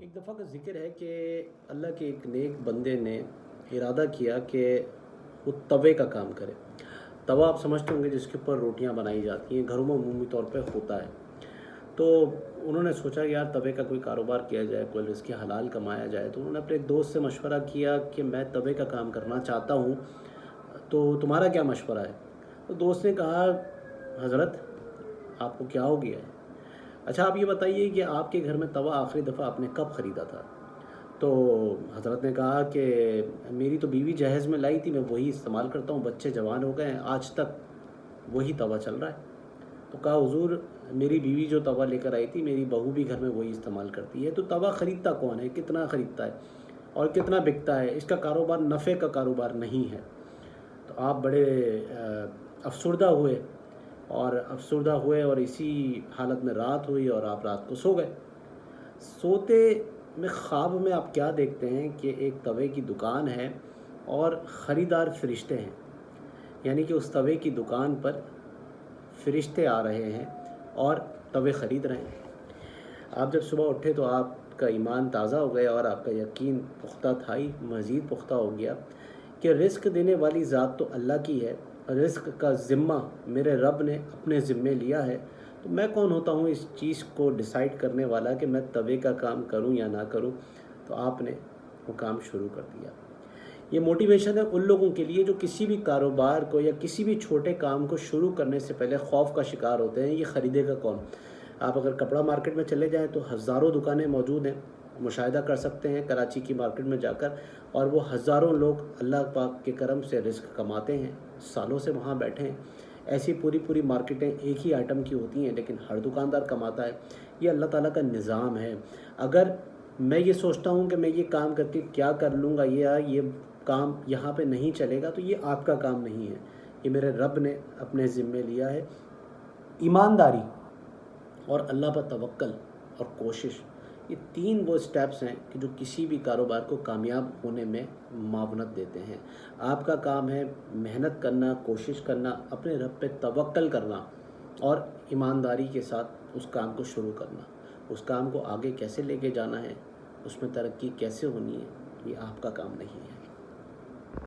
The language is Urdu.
ایک دفعہ کا ذکر ہے کہ اللہ کے ایک نیک بندے نے ارادہ کیا کہ وہ توے کا کام کرے۔ توا آپ سمجھتے ہوں گے جس کے اوپر روٹیاں بنائی جاتی ہیں، گھروں میں عمومی طور پہ ہوتا ہے۔ تو انہوں نے سوچا کہ یار توے کا کوئی کاروبار کیا جائے، کوئی رزق حلال کمایا جائے۔ تو انہوں نے اپنے ایک دوست سے مشورہ کیا کہ میں توے کا کام کرنا چاہتا ہوں، تو تمہارا کیا مشورہ ہے؟ تو دوست نے کہا حضرت آپ کو کیا ہو گیا ہے؟ اچھا آپ یہ بتائیے کہ آپ کے گھر میں توا آخری دفعہ آپ نے کب خریدا تھا؟ تو حضرت نے کہا کہ میری تو بیوی جہیز میں لائی تھی، میں وہی استعمال کرتا ہوں، بچے جوان ہو گئے ہیں، آج تک وہی توا چل رہا ہے۔ تو کہا حضور میری بیوی جو توا لے کر آئی تھی، میری بہو بھی گھر میں وہی استعمال کرتی ہے، تو توا خریدتا کون ہے، کتنا خریدتا ہے اور کتنا بکتا ہے؟ اس کا کاروبار نفع کا کاروبار نہیں ہے۔ تو آپ بڑے افسردہ ہوئے اور اسی حالت میں رات ہوئی اور آپ رات کو سو گئے۔ سوتے میں خواب میں آپ کیا دیکھتے ہیں کہ ایک توے کی دکان ہے اور خریدار فرشتے ہیں، یعنی کہ اس توے کی دکان پر فرشتے آ رہے ہیں اور توے خرید رہے ہیں۔ آپ جب صبح اٹھے تو آپ کا ایمان تازہ ہو گیا اور آپ کا یقین پختہ تھا ہی مزید پختہ ہو گیا کہ رزق دینے والی ذات تو اللہ کی ہے، رزق کا ذمہ میرے رب نے اپنے ذمے لیا ہے، تو میں کون ہوتا ہوں اس چیز کو ڈیسائیڈ کرنے والا کہ میں توے کا کام کروں یا نہ کروں؟ تو آپ نے وہ کام شروع کر دیا۔ یہ موٹیویشن ہے ان لوگوں کے لیے جو کسی بھی کاروبار کو یا کسی بھی چھوٹے کام کو شروع کرنے سے پہلے خوف کا شکار ہوتے ہیں، یہ خریدے گا کون؟ آپ اگر کپڑا مارکیٹ میں چلے جائیں تو ہزاروں دکانیں موجود ہیں، مشاہدہ کر سکتے ہیں کراچی کی مارکیٹ میں جا کر، اور وہ ہزاروں لوگ اللہ پاک کے کرم سے رزق کماتے ہیں، سالوں سے وہاں بیٹھے ہیں۔ ایسی پوری مارکیٹیں ایک ہی آئٹم کی ہوتی ہیں لیکن ہر دکاندار کماتا ہے۔ یہ اللہ تعالیٰ کا نظام ہے۔ اگر میں یہ سوچتا ہوں کہ میں یہ کام کر کے کیا کر لوں گا، یہ کام یہاں پہ نہیں چلے گا، تو یہ آپ کا کام نہیں ہے، یہ میرے رب نے اپنے ذمے لیا ہے۔ ایمانداری اور اللہ پر توکل اور کوشش، یہ تین وہ سٹیپس ہیں کہ جو کسی بھی کاروبار کو کامیاب ہونے میں معاونت دیتے ہیں۔ آپ کا کام ہے محنت کرنا، کوشش کرنا، اپنے رب پہ توکل کرنا اور ایمانداری کے ساتھ اس کام کو شروع کرنا۔ اس کام کو آگے کیسے لے کے جانا ہے، اس میں ترقی کیسے ہونی ہے، یہ آپ کا کام نہیں ہے۔